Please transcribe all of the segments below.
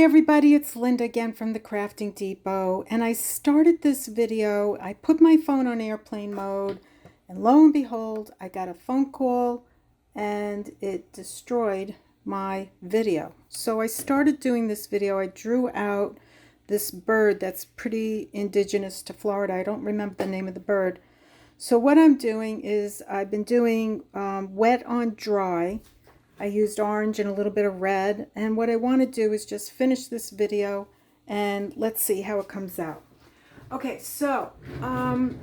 Hi everybody, it's Linda again from the Crafting Depot, and I started this video. I put my phone on airplane mode, and lo and behold, I got a phone call and it destroyed my video. So I started doing this video. I drew out this bird that's pretty indigenous to Florida. I don't remember the name of the bird. So what I'm doing is I've been doing wet on dry. I used orange and a little bit of red, and what I want to do is just finish this video and let's see how it comes out. Okay, so I'm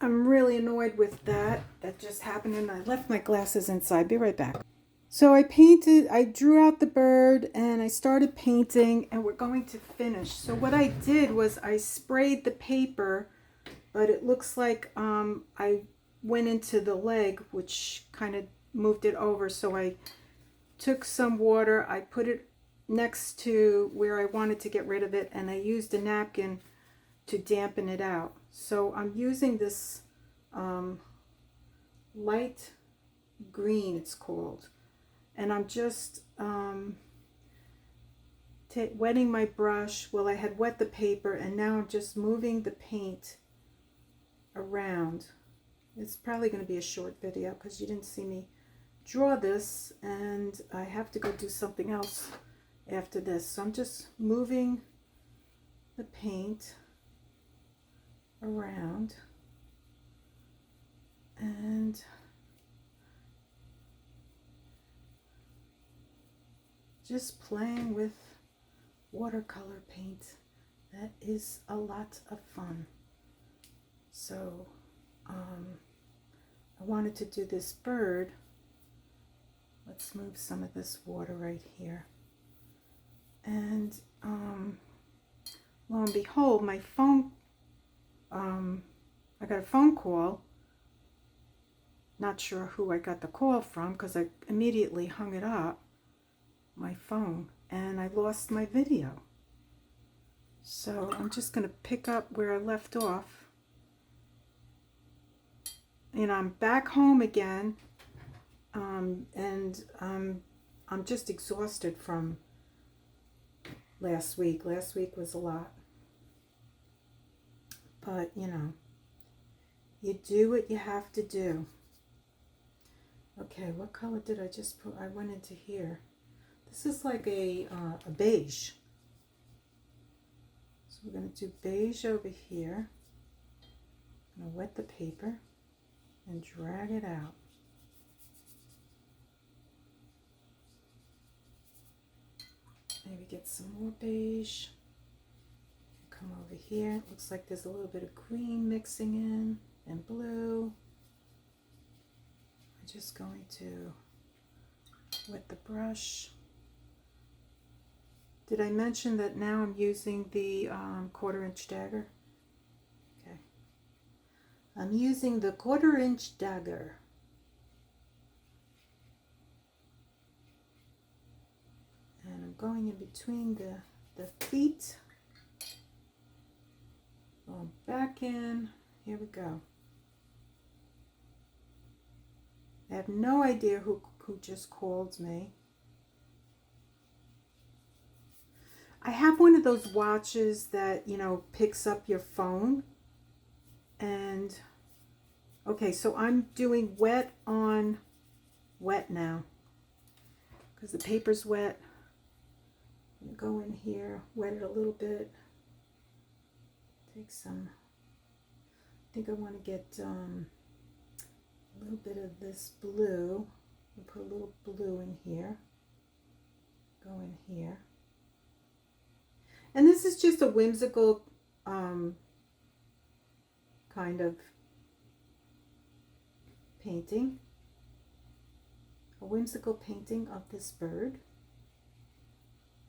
really annoyed with that just happened, and I left my glasses inside. Be right back. So I drew out the bird and I started painting, and we're going to finish. So what I did was I sprayed the paper, but it looks like I went into the leg, which kind of moved it over. So I took some water, I put it next to where I wanted to get rid of it, and I used a napkin to dampen it out. So I'm using this light green, it's called, and I'm just wetting my brush. Well, I had wet the paper, and now I'm just moving the paint around. It's probably going to be a short video because you didn't see me draw this, and I have to go do something else after this. So I'm just moving the paint around and just playing with watercolor paint. That is a lot of fun. So I wanted to do this bird. Let's move some of this water right here. And lo and behold, my phone, I got a phone call. Not sure who I got the call from because I immediately hung it up, my phone, and I lost my video. So I'm just going to pick up where I left off. And I'm back home again. And I'm just exhausted from last week. Last week was a lot. But, you know, you do what you have to do. Okay, what color did I just put? I went into here. This is like a beige. So we're going to do beige over here. I'm going to wet the paper and drag it out. Maybe get some more beige. Come over here. It looks like there's a little bit of green mixing in and blue. I'm just going to wet the brush. Did I mention that now I'm using the 1/4-inch dagger? Okay. I'm using the 1/4-inch dagger. And I'm going in between the feet. Going back in. Here we go. I have no idea who just called me. I have one of those watches that, you know, picks up your phone. And, okay, so I'm doing wet on wet now. Because the paper's wet. I'm going to go in here, wet it a little bit. Take some, I think I want to get a little bit of this blue. I'll put a little blue in here. Go in here. And this is just a whimsical kind of painting. A whimsical painting of this bird.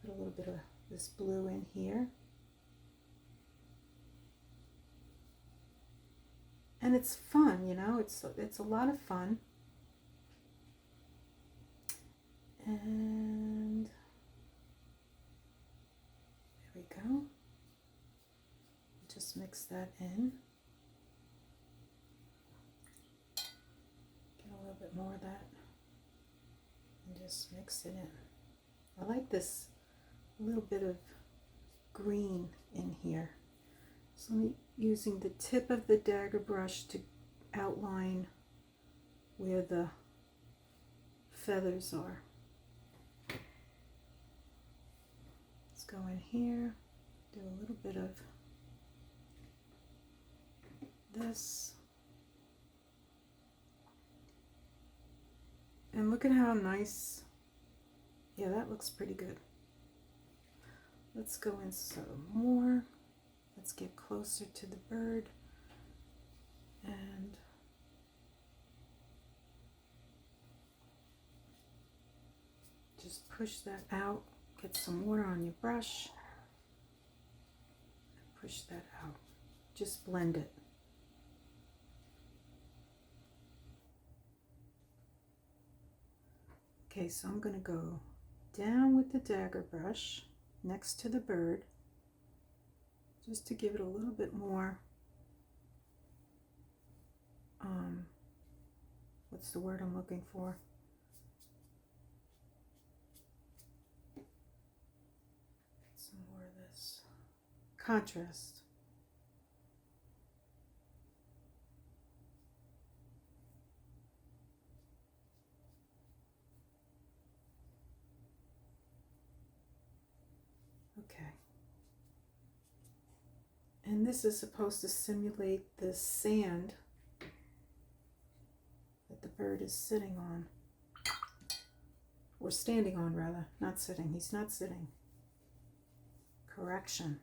Put a little bit of this blue in here. And it's fun, you know, it's a lot of fun. And there we go. Just mix that in. Get a little bit more of that. And just mix it in. I like this a little bit of green in here. So I'm using the tip of the dagger brush to outline where the feathers are. Let's go in here, do a little bit of this. And look at how nice, yeah, that looks pretty good. Let's go in some more. Let's get closer to the bird and just push that out. Get some water on your brush and push that out. Just blend it. Okay, so I'm going to go down with the dagger brush next to the bird, just to give it a little bit more, what's the word I'm looking for? Some more of this contrast. Okay. And this is supposed to simulate the sand that the bird is sitting on, or standing on rather, not sitting. He's not sitting. Correction.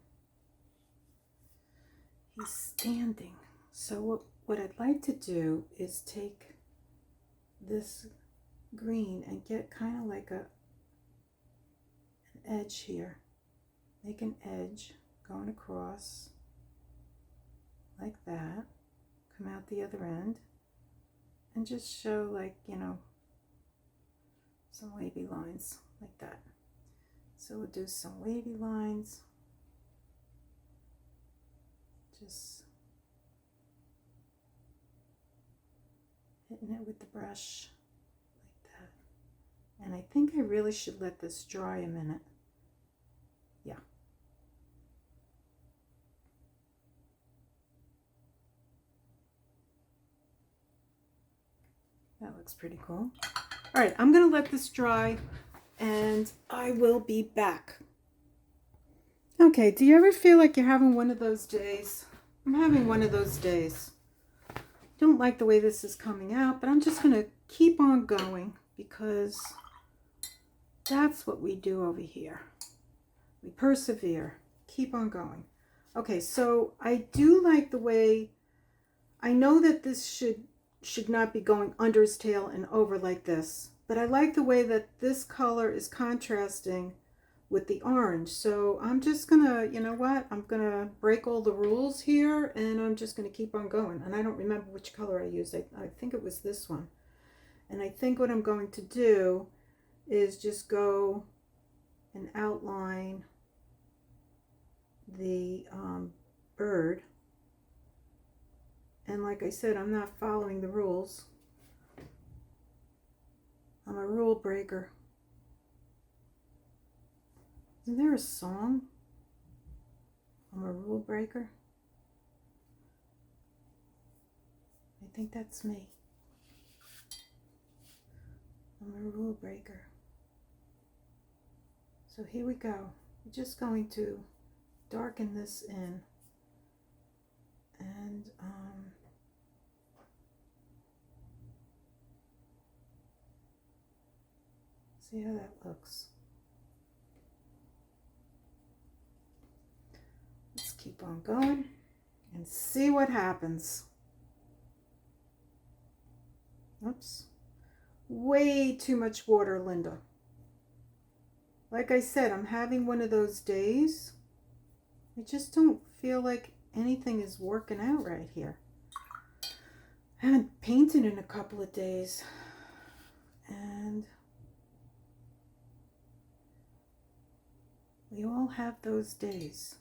He's standing. So what I'd like to do is take this green and get kind of like an edge here. Make an edge going across like that. Come out the other end and just show, like, you know, some wavy lines like that. So we'll do some wavy lines. Just hitting it with the brush like that. And I think I really should let this dry a minute. Yeah. That looks pretty cool. All right, I'm going to let this dry and I will be back. Okay, do you ever feel like you're having one of those days? I'm having one of those days. Don't like the way this is coming out, but I'm just going to keep on going because that's what we do over here. We persevere, keep on going. Okay, so I do like the way, I know that this should not be going under his tail and over like this, but I like the way that this color is contrasting with the orange. So I'm just gonna, you know what, I'm gonna break all the rules here and I'm just gonna keep on going. And I don't remember which color I used. I think it was this one. And I think what I'm going to do is just go and outline the bird. And like I said, I'm not following the rules. I'm a rule breaker. Isn't there a song? I'm a rule breaker. I think that's me. I'm a rule breaker. So here we go. We're just going to darken this in. And see how that looks. Let's keep on going and see what happens. Oops. Way too much water, Linda. Like I said, I'm having one of those days. I just don't feel like anything is working out right here. I haven't painted in a couple of days. And we all have those days.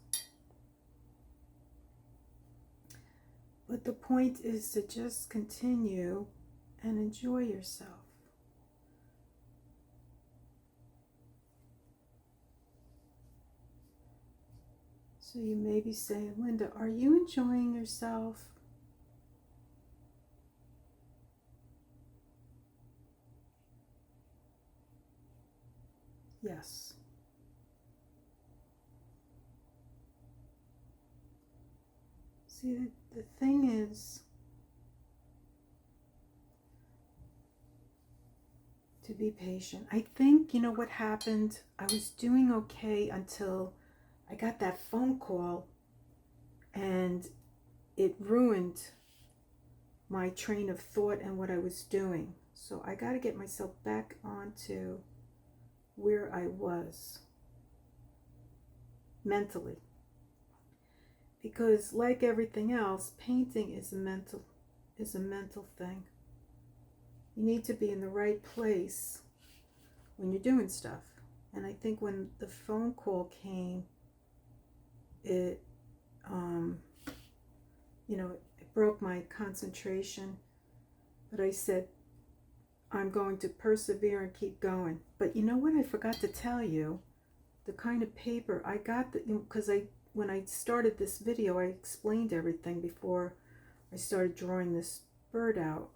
But the point is to just continue and enjoy yourself. So you may be saying, Linda, are you enjoying yourself? Yes. See, the thing is to be patient. I think, you know what happened? I was doing okay until I got that phone call and it ruined my train of thought and what I was doing. So I got to get myself back onto where I was mentally. Because like everything else, painting is a mental thing. You need to be in the right place when you're doing stuff. And I think when the phone call came, it it broke my concentration. But I said, I'm going to persevere and keep going. But you know what I forgot to tell you? The kind of paper I got, because when I started this video, I explained everything before I started drawing this bird out.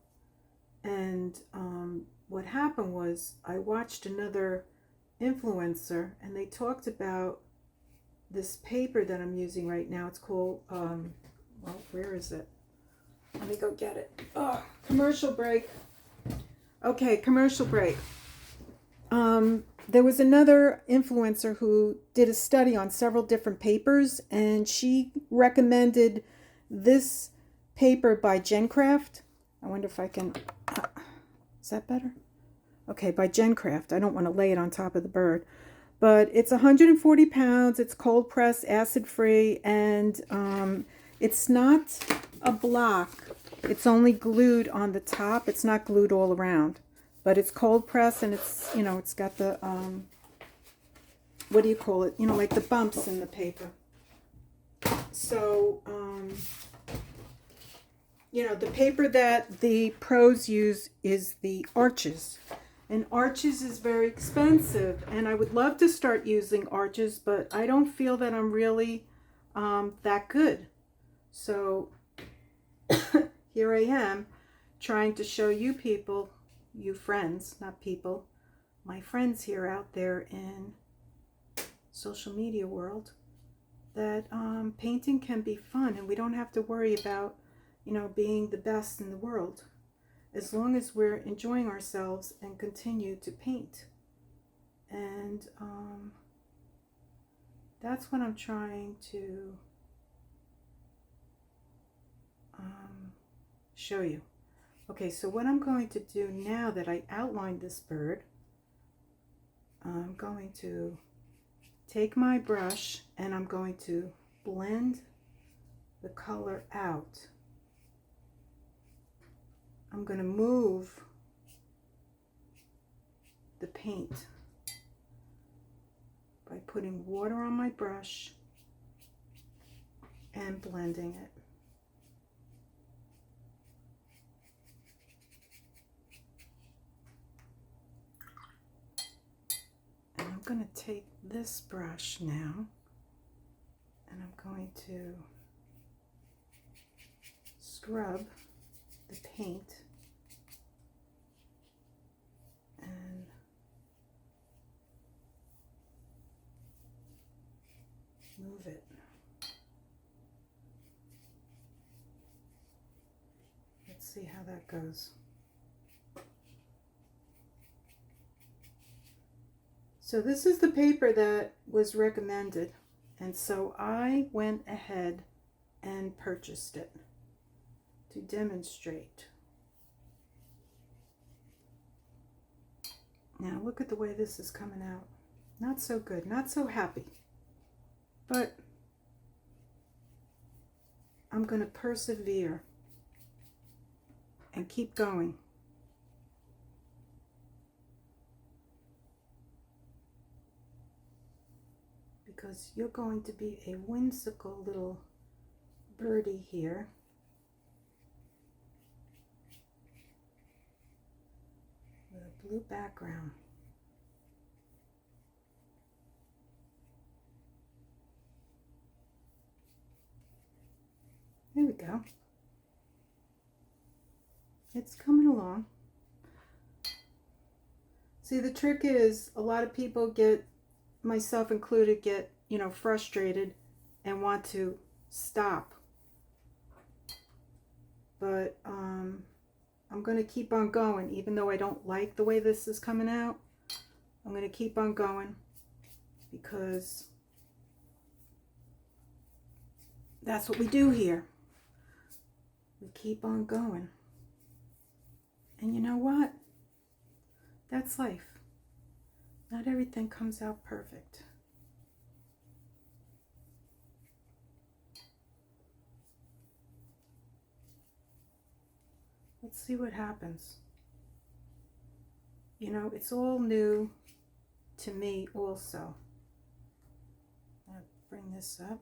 And what happened was I watched another influencer and they talked about this paper that I'm using right now. It's called, well, where is it? Let me go get it. Oh, commercial break. Okay, commercial break. There was another influencer who did a study on several different papers, and she recommended this paper by GenCraft. I wonder if I can, is that better? Okay, by GenCraft. I don't want to lay it on top of the bird. But it's 140 pounds, it's cold pressed, acid free, and it's not a block. It's only glued on the top. It's not glued all around. But it's cold pressed, and it's, it's got the, what do you call it? Like the bumps in the paper. So, the paper that the pros use is the Arches. And Arches is very expensive, and I would love to start using Arches, but I don't feel that I'm really that good. So here I am trying to show you people, you friends, not people, my friends here out there in social media world, that painting can be fun, and we don't have to worry about, being the best in the world, as long as we're enjoying ourselves and continue to paint. And that's what I'm trying to show you. Okay, so what I'm going to do now that I outlined this bird, I'm going to take my brush and I'm going to blend the color out. I'm going to move the paint by putting water on my brush and blending it. And I'm going to take this brush now and I'm going to scrub the paint and move it. Let's see how that goes. So this is the paper that was recommended, and so I went ahead and purchased it to demonstrate. Now look at the way this is coming out. Not so good, not so happy. But I'm going to persevere and keep going. Because you're going to be a whimsical little birdie here. With a blue background. go. It's coming along. See, the trick is a lot of people get, myself included, get, you know, frustrated and want to stop. But I'm going to keep on going, even though I don't like the way this is coming out. I'm going to keep on going because that's what we do here. We keep on going. And you know what? That's life. Not everything comes out perfect. Let's see what happens. You know, it's all new to me also. I'll bring this up.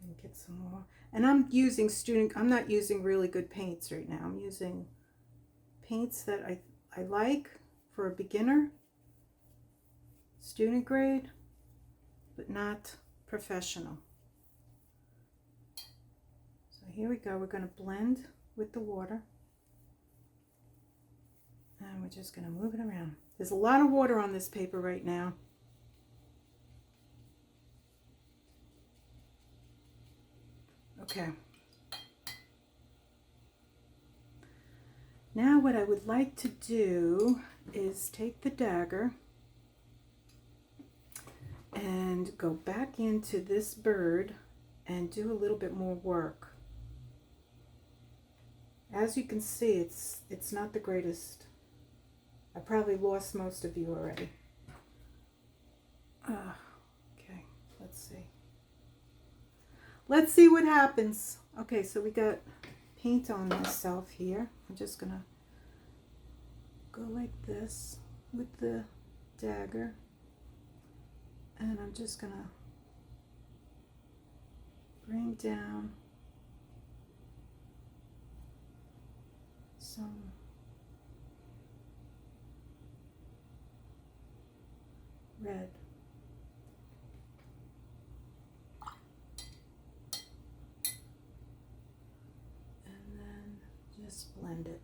And get some more. And I'm using I'm not using really good paints right now. I'm using paints that I like for a beginner, student grade, but not professional. So here we go. We're going to blend with the water. And we're just going to move it around. There's a lot of water on this paper right now. Okay. Now what I would like to do is take the dagger and go back into this bird and do a little bit more work. As you can see, it's not the greatest. I probably lost most of you already. Okay, let's see. Let's see what happens. Okay, so we got paint on myself here. I'm just gonna go like this with the dagger, and I'm just gonna bring down some red. And then just blend it.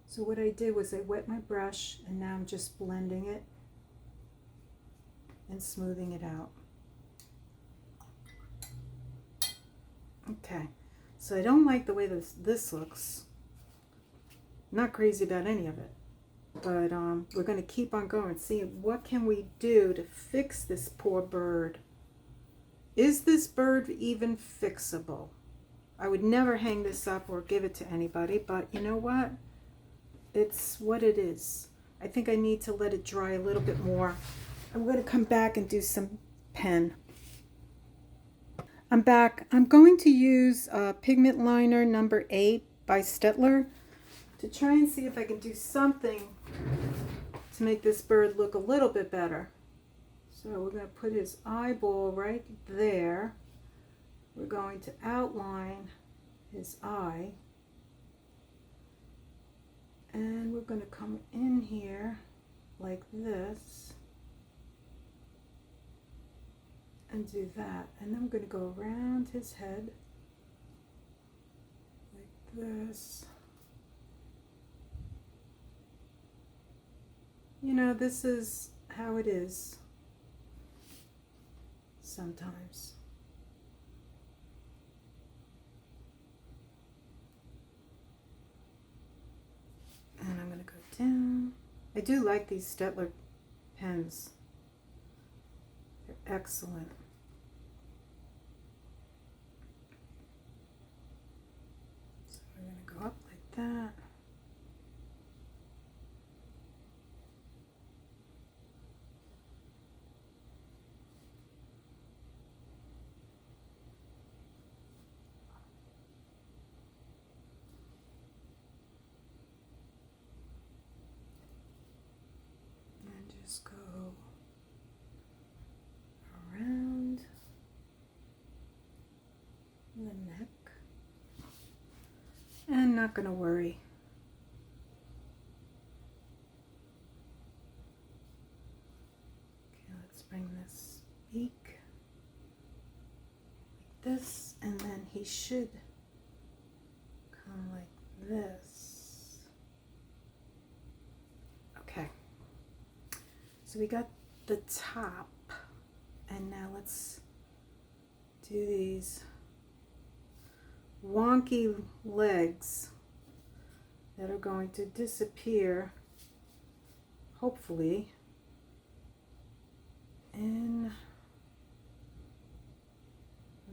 So what I did was I wet my brush, and now I'm just blending it and smoothing it out. Okay, so I don't like the way this looks. I'm not crazy about any of it, but we're going to keep on going and see what can we do to fix this poor bird. Is this bird even fixable? I would never hang this up or give it to anybody, but you know what? It's what it is. I think I need to let it dry a little bit more. I'm going to come back and do some pen. I'm back. I'm going to use pigment liner number 8 by Staedtler to try and see if I can do something to make this bird look a little bit better. So we're going to put his eyeball right there. We're going to outline his eye. And we're going to come in here like this and do that. And then we're going to go around his head like this. You know, this is how it is sometimes. And I'm going to go down. I do like these Staedtler pens. They're excellent. So we're going to go up like that. Just go around the neck, and not going to worry. he should come like this. Okay, so we got the top, and now let's do these wonky legs that are going to disappear, hopefully, in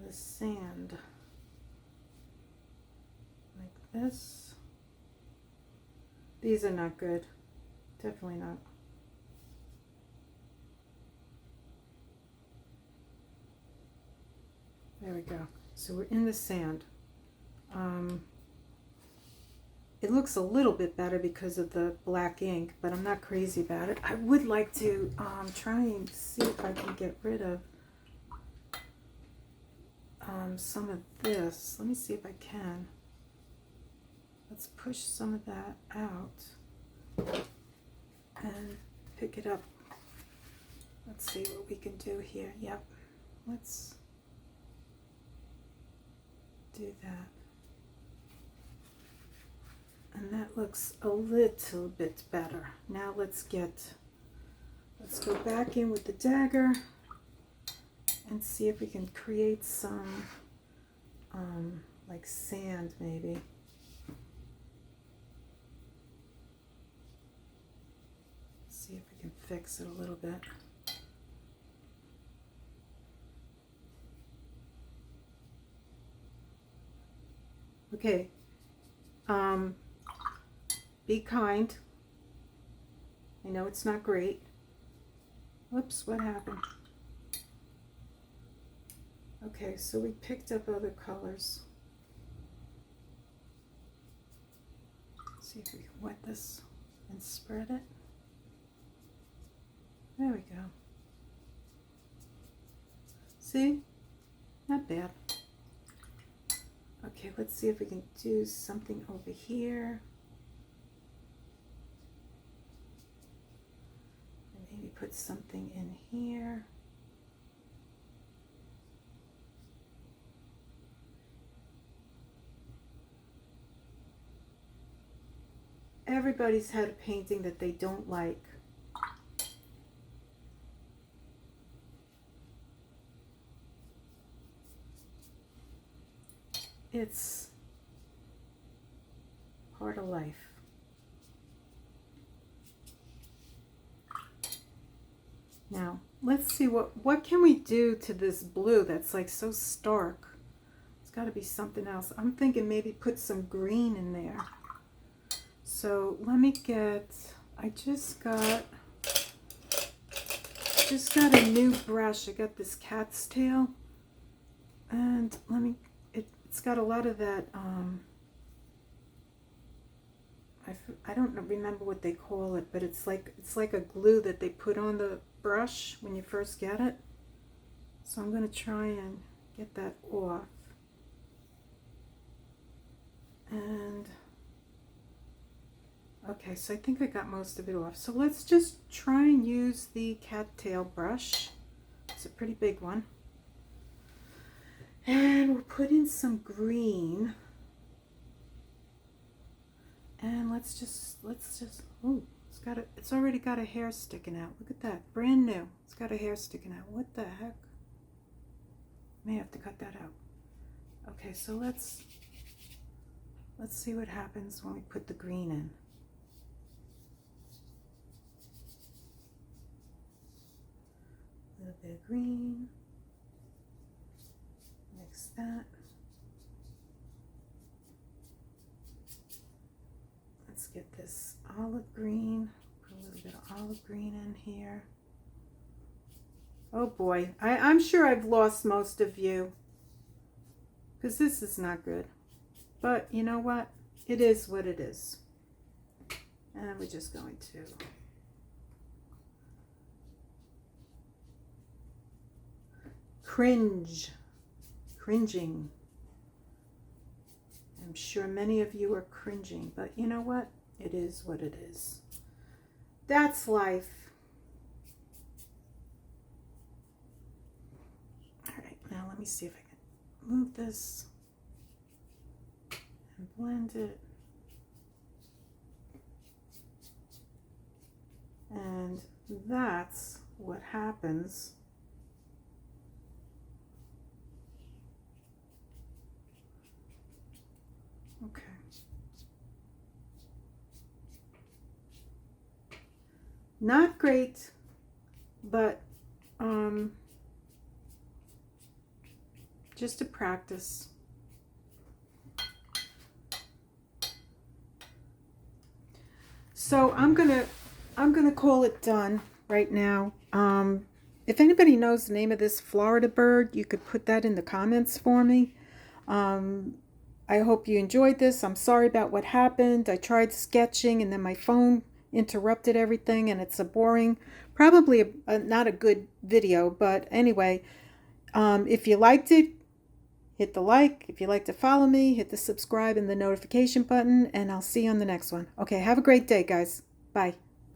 the sand, like this. These are not good, definitely not. There we go. So we're in the sand. It looks a little bit better because of the black ink, but I'm not crazy about it. I would like to try and see if I can get rid of some of this. Let me see if I can. Let's push some of that out and pick it up. Let's see what we can do here. Yep, let's do that. And that looks a little bit better. Now let's go back in with the dagger and see if we can create some like sand maybe. See if we can fix it a little bit. Okay. Be kind. I know it's not great. Whoops, what happened? Okay, so we picked up other colors. Let's see if we can wet this and spread it. There we go. See? Not bad. Okay, let's see if we can do something over here. And maybe put something in here. Everybody's had a painting that they don't like. It's part of life. Now, let's see what can we do to this blue that's like so stark. It's got to be something else. I'm thinking maybe put some green in there. So let me get, I just got a new brush. I got this cat's tail, and it's got a lot of that, I don't remember what they call it, but it's like a glue that they put on the brush when you first get it. So I'm going to try and get that off. And okay, so I think I got most of it off. So let's just try and use the cattail brush. It's a pretty big one. And we'll put in some green. And let's just, ooh, it's already got a hair sticking out. Look at that, brand new. It's got a hair sticking out. What the heck? May have to cut that out. Okay, so let's see what happens when we put the green in. A little bit of green. Mix that. Let's get this olive green. Put a little bit of olive green in here. Oh boy, I'm sure I've lost most of you because this is not good. But you know what? It is what it is. And we're just going to cringing. I'm sure many of you are cringing, but you know what? It is what it is. That's life. All right, now let me see if I can move this and blend it. And that's what happens okay. Not great, but just to practice. So I'm gonna call it done right now. If anybody knows the name of this Florida bird, you could put that in the comments for me. I hope you enjoyed this. I'm sorry about what happened. I tried sketching and then my phone interrupted everything, and it's a boring, probably not a good video, but anyway, if you liked it, hit the like. If you'd like to follow me, hit the subscribe and the notification button, and I'll see you on the next one. Okay, have a great day, guys. Bye.